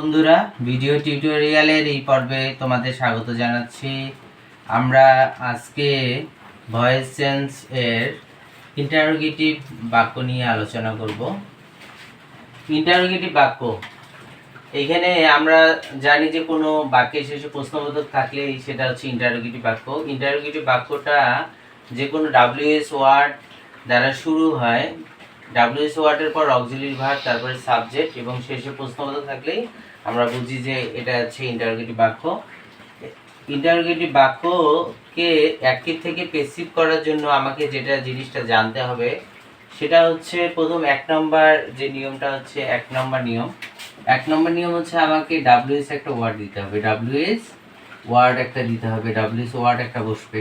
বন্ধুরা, ভিডিও টিউটোরিয়ালের এই পর্বে তোমাদের স্বাগত জানাচ্ছি। আমরা আজকে ভয়েস চেঞ্জ এর ইন্টারোগেটিভ বাক্য নিয়ে আলোচনা করব। ইন্টারোগেটিভ বাক্য, এইখানে আমরা জানি যে কোনো বাক্যের শেষে প্রশ্নবোধক থাকলে সেটা হচ্ছে ইন্টারোগেটিভ বাক্য। ইন্টারোগেটিভ বাক্যটা যে কোনো ডাব্লিউএস ওয়ার্ড দ্বারা শুরু হয়। ডাব্লিউএস ওয়ার্ডের পর অক্সিলিয়ারি ভার্ব, তারপরে সাবজেক্ট এবং শেষে প্রশ্নবোধক থাকলেই আমরা বুঝি যে এটা হচ্ছে ইন্টারোগেটিভ বাক্য। ইন্টারোগেটিভ বাক্যকে অ্যাক্টিভ থেকে প্যাসিভ করার জন্য আমাকে যেটা জিনিসটা জানতে হবে সেটা হচ্ছে প্রথম এক নম্বর যে নিয়মটা হচ্ছে এক নম্বর নিয়ম হচ্ছে আমাকে ডাব্লিউএস একটা ওয়ার্ড দিতে হবে, ডাব্লিউএস ওয়ার্ড একটা দিতে হবে, ডাব্লিউএস ওয়ার্ড একটা বসবে।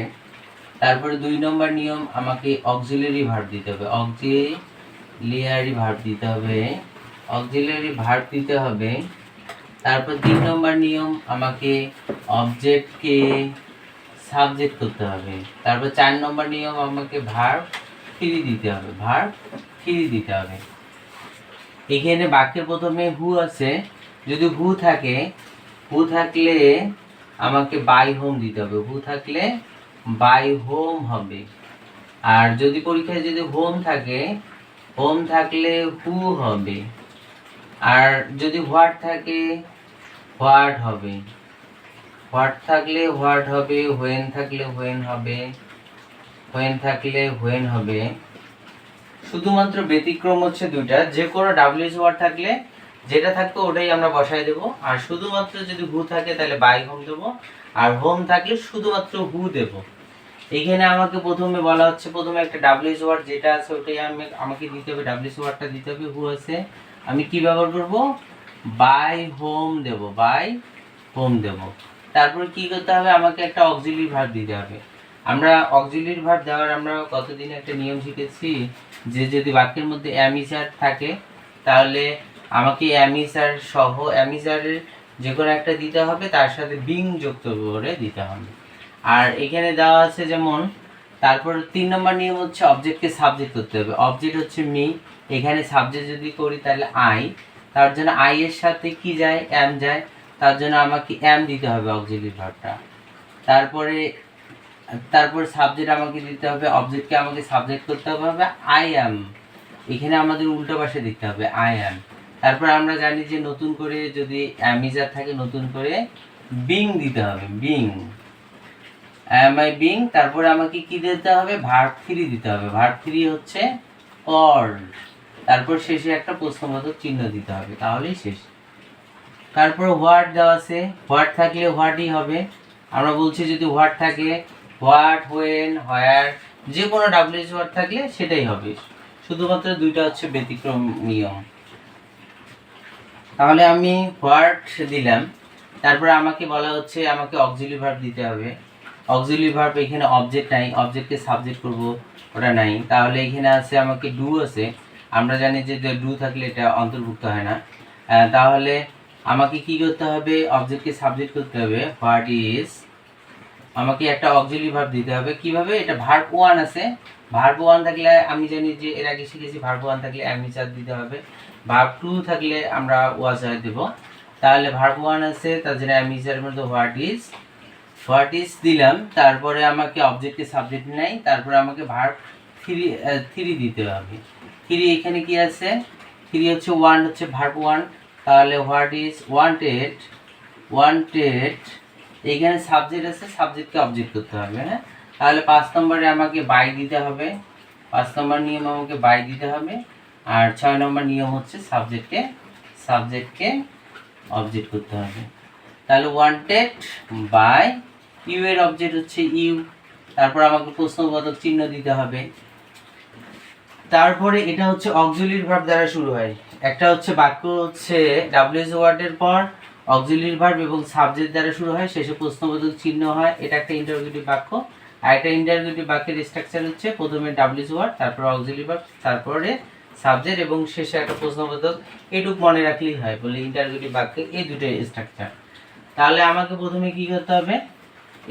তারপরে দুই নম্বর নিয়ম আমাকে অক্সিলিয়ারি ভার্ব দিতে হবে, অক্সিলিয়ারি ভার্ব দিতে হবে। তারপর তিন নম্বর নিয়ম আমাকে অবজেক্টকে সাবজেক্ট করতে হবে। তারপর চার নম্বর নিয়ম আমাকে ভার্ব ফ্রি দিতে হবে। এখানে বাক্যের প্রথমে হু আছে, যদি হু থাকলে আমাকে বাই হোম দিতে হবে, হু থাকলে বাই হোম হবে। আর যদি পরীক্ষায় যদি হোম থাকলে হু হবে। আর যদি হোয়াট থাকে হোয়াট হবে, হোয়াট থাকলে হোয়াট হবে, হোয়েন থাকলে হোয়েন হবে। শুধুমাত্র ব্যতিক্রম হচ্ছে দুইটা, যে কোনো ডাব্লিউএস ওয়ার্ড থাকলে যেটা থাকবে ওটাই আমরা বসায় দেব। আর শুধুমাত্র যদি হু থাকে তাহলে বাই হোম দেবো, আর হোম থাকলে শুধুমাত্র হু দেব। এইখানে আমাকে প্রথমে বলা হচ্ছে প্রথমে একটা ডাব্লিউএস ওয়ার্ড যেটা আছে ওটাই আমাকে দিতে হবে, ডাব্লিউএস ওয়ার্ডটা দিতে হবে, হু আছে। আমি কি ব্যবহার করব? বাই হোম দেব। তারপর কি করতে হবে? আমাকে একটা অক্সিলিয়ারি ভার্ব দিতে হবে। আমরা অক্সিলিয়ারি ভার্ব দেওয়ার আমরা কতদিন একটা নিয়ম শিখেছি যে যদি বাক্যের মধ্যে অ্যামিসার থাকে তাহলে আমাকে অ্যামিসার সহ অ্যামিসারের যে কোনো একটা দিতে হবে, তার সাথে বিং যুক্ত করে দিতে হবে। আর এখানে দেওয়া আছে যেমন, তারপর তিন নম্বর নিয়ম হচ্ছে অবজেক্টকে সাবজেক্ট করতে হবে। অবজেক্ট হচ্ছে মি, এখানে সাবজেক্ট যদি করি তাহলে আই, তার জন্য আই এর সাথে কি যায়? অ্যাম যায়, তার জন্য আমাকে অ্যাম দিতে হবে অক্সিলিয়ারি ভার্বটা। তারপর সাবজেক্ট আমাকে দিতে হবে, অবজেক্টকে আমাকে সাবজেক্ট করতে হবে আই অ্যাম, এখানে আমাদের উল্টো পাশে দিতে হবে আই অ্যাম। তারপর আমরা জানি যে নতুন করে যদি অ্যামিজার থাকে নতুন করে বিং দিতে হবে, বিং, অ্যাম আই বিং। তারপরে আমাকে কি দিতে হবে? ভার্ব থ্রি দিতে হবে, ভার্ব থ্রি হচ্ছে কল্ড। তারপর শেষে একটা প্রশ্নবোধক চিহ্ন দিতে হবে, তাহলেই শেষ। তারপর হোয়াট দেওয়া আছে, হোয়াট থাকলে হোয়াটই হবে। আমরা বলছি যদি হোয়াট থাকে হোয়াট, হোয়েন, হোয়ার, যে কোনো ডাব্লিউএস ওয়ার্ড থাকলে সেটাই হবে। শুধুমাত্র দুইটা হচ্ছে ব্যতিক্রম নিয়ম। তাহলে আমি হোয়াট দিলাম, তারপরে আমাকে বলা হচ্ছে আমাকে অক্সিলিয়ারি ভার্ব দিতে হবে। অক্সিলিয়ারি ভার্ব এখানে অবজেক্ট নাই, অবজেক্টকে সাবজেক্ট করব, ওটা নাই। তাহলে এখানে আছে আমাকে ডু আছে, আমরা জানি যে ডু থাকলে এটা অন্তর্ভুক্ত হয় না। তাহলে আমাকে কি করতে হবে? অবজেক্টকে সাবজেক্ট করতে হবে, হোয়াট ইজ, আমাকে একটা অক্সিলিয়ারি ভার্ব দিতে হবে। কিভাবে? এটা ভার্ব ওয়ান আছে, ভার্ব ওয়ান থাকলে আমি জানি যে এর আগে শিখেছি ভার্ব ওয়ান থাকলে অ্যামিচার দিতে হবে, ভার্ব টু থাকলে আমরা ওয়াজার দেব। তাহলে ভার্ব ওয়ান আছে, তার জন্য অ্যামিচারের মধ্যে হোয়াট ইজ দিলাম। তারপরে আমাকে অবজেক্টকে সাবজেক্ট নেই, তারপরে আমাকে ভার্ব থ্রি দিতে হবে। থ্রি এখানে কি আছে? থ্রি হচ্ছে ওয়ান, হচ্ছে ভার্ব ওয়ান। তাহলে হোয়াট ইজ ওয়ান্টেড, এইখানে সাবজেক্ট আছে, সাবজেক্টকে অবজেক্ট করতে হবে। হ্যাঁ, তাহলে 5 নম্বরে আমাকে বাই দিতে হবে, 5 নম্বর নিয়ম আমাকে বাই দিতে হবে। আর 6 নম্বর নিয়ম হচ্ছে সাবজেক্টকে অবজেক্ট করতে হবে। তাহলে ওয়ান্টেড বাই, ইউ এর অবজেক্ট হচ্ছে ইউ, তারপর আমাকে প্রশ্নবোধক চিহ্ন দিতে হবে। তারপরে এটা হচ্ছে অক্সিলিয়ারি ভার্ব দ্বারা শুরু হয়। একটা হচ্ছে বাক্য হচ্ছে ডাব্লিউএস ওয়ার্ডের পর অক্সিলিয়ারি ভার্ব এবং সাবজেক্ট দ্বারা শুরু হয়, শেষে প্রশ্নবোধক চিহ্ন হয়, এটা একটা ইন্টারোগেটিভ বাক্য। আর একটা ইন্টারোগেটিভ বাক্যের স্ট্রাকচার হচ্ছে প্রথমে ডাব্লিউএস ওয়ার্ড, তারপর অক্সিলিয়ারি ভার্ব, তারপরে সাবজেক্ট এবং শেষে একটা প্রশ্নবোধক। এটুক মনে রাখলেই হয় বলে ইন্টারোগেটিভ বাক্যে এই দুটো স্ট্রাকচার। তাহলে আমাকে প্রথমে কি করতে হবে?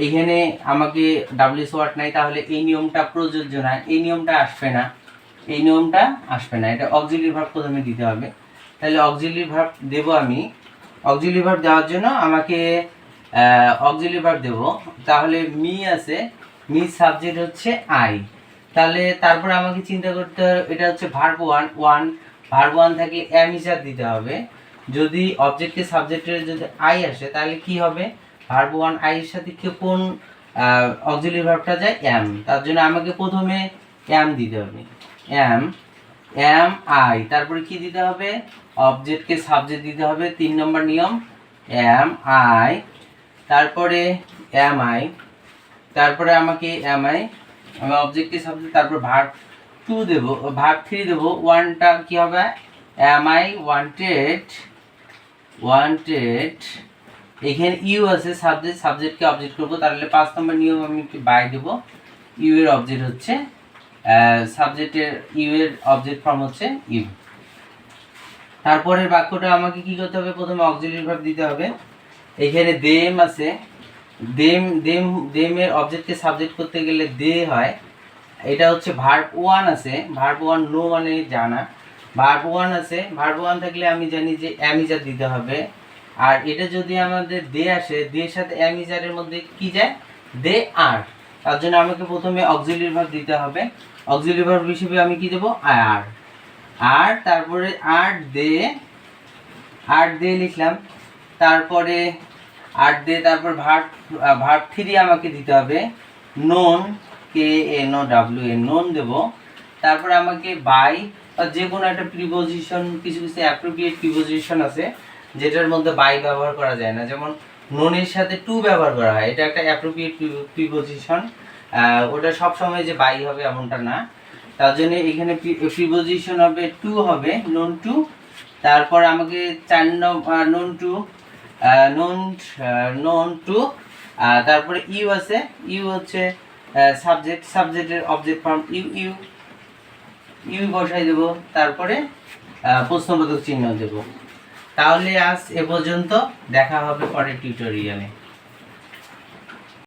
এখানে আমাকে ডাব্লিউএস ওয়ার্ড নাই, তাহলে এই নিয়মটা প্রযোজ্য না, এই নিয়মটা আসবে না, এটা অক্সিলিয়ারি ভার্ব প্রথমে দিতে হবে। তাহলে অক্সিলিয়ারি ভার্ব দেব আমি অক্সিলারি ভার্ব দেওয়ার জন্য আমাকে অক্সিলারি ভার্ব দেব। তাহলে মি আছে, মি সাবজেক্ট হচ্ছে আই। তাহলে তারপর আমাকে চিন্তা করতে হবে, এটা হচ্ছে ভার্ব ওয়ান, ভার্ব ওয়ান থাকলে এম ইজার দিতে হবে। যদি অবজেক্টে সাবজেক্টের যদি আই আসে তাহলে কি হবে, ভার্ব ওয়ান আই এর সাথে কোন অক্সিলারি ভার্বটা যায়, এম। তার জন্য আমাকে প্রথমে এম দিতে হবে, এম, এম আই। তারপরে কি দিতে হবে, অবজেক্টকে সাবজেক্ট দিতে হবে, 3 নম্বর নিয়ম, এম আই। তারপরে এম আই, তারপরে আমাকে এম আই, আমি অবজেক্টকে সাবজেক্ট, তারপর ভার্ব 2 দেব, ভার্ব 3 দেব। ওয়ানটা কি হবে, এম আই ওয়ান্টেড, ওয়ান্টেড। এখানে ইউ আছে সাবজেক্ট, সাবজেক্টকে অবজেক্ট করব, তাহলে 5 নম্বর নিয়ম আমি বাই দেব। ইউ এর অবজেক্ট হচ্ছে সাবজেক্টের, ইউ এর অবজেক্ট ফর্ম হচ্ছে ইউ। তারপরের বাক্যটা আমাকে কি করতে হবে, প্রথমে অক্সিলারি ভার্ব দিতে হবে। এখানে দেম আছে, দেম, দেম, দেম এর অবজেক্টকে সাবজেক্ট করতে গেলে দে হয়। এটা হচ্ছে ভার্ব ওয়ান আছে, ভার্ব ওয়ান নো মানে জানা, ভার্ব ওয়ান আছে, ভার্ব ওয়ান থাকলে আমি জানি যে অ্যামিজার দিতে হবে। আর এটা যদি আমাদের দে আসে, দের সাথে অ্যামিজারের মধ্যে কি যায়, দে আর। তার জন্য আমাকে প্রথমে অক্সিলারি ভার্ব দিতে হবে। অক্সিলারি ভার্ব হিসেবে আমি কি দেব, আর, আর তারপরে আর দে, আর দে লিখলাম। তারপরে আর দে, তারপর ভার্ব, ভার্ব 3 আমাকে দিতে হবে, known, K N O W N, known দেব। তারপর আমাকে বাই বা যে কোনো একটা প্রিপোজিশন, কিছু কিছু অ্যাপ্রোপ্রিয়েট প্রিপোজিশন আছে যেটার মধ্যে বাই ব্যবহার করা যায় না, যেমন নোনের সাথে টু ব্যবহার করা হয়, এটা একটা অ্যাপ্রোপ্রিয়েট প্রিপোজিশন। ওটা সব সময় যে বাই হবে এমনটা না। তার জন্য এখানে প্রিপোজিশন হবে টু, হবে নোন টু। তারপর আমাকে 4 নম্বর known to, known, known to. তারপরে ইউ আছে, ইউ হচ্ছে সাবজেক্ট, সাবজেক্টের object form you, you, you বসাই দেব। তারপরে প্রশ্নবোধক চিহ্ন দেব। তাহলে আজ এ পর্যন্ত, দেখা হবে পরের টিউটোরিয়ালে।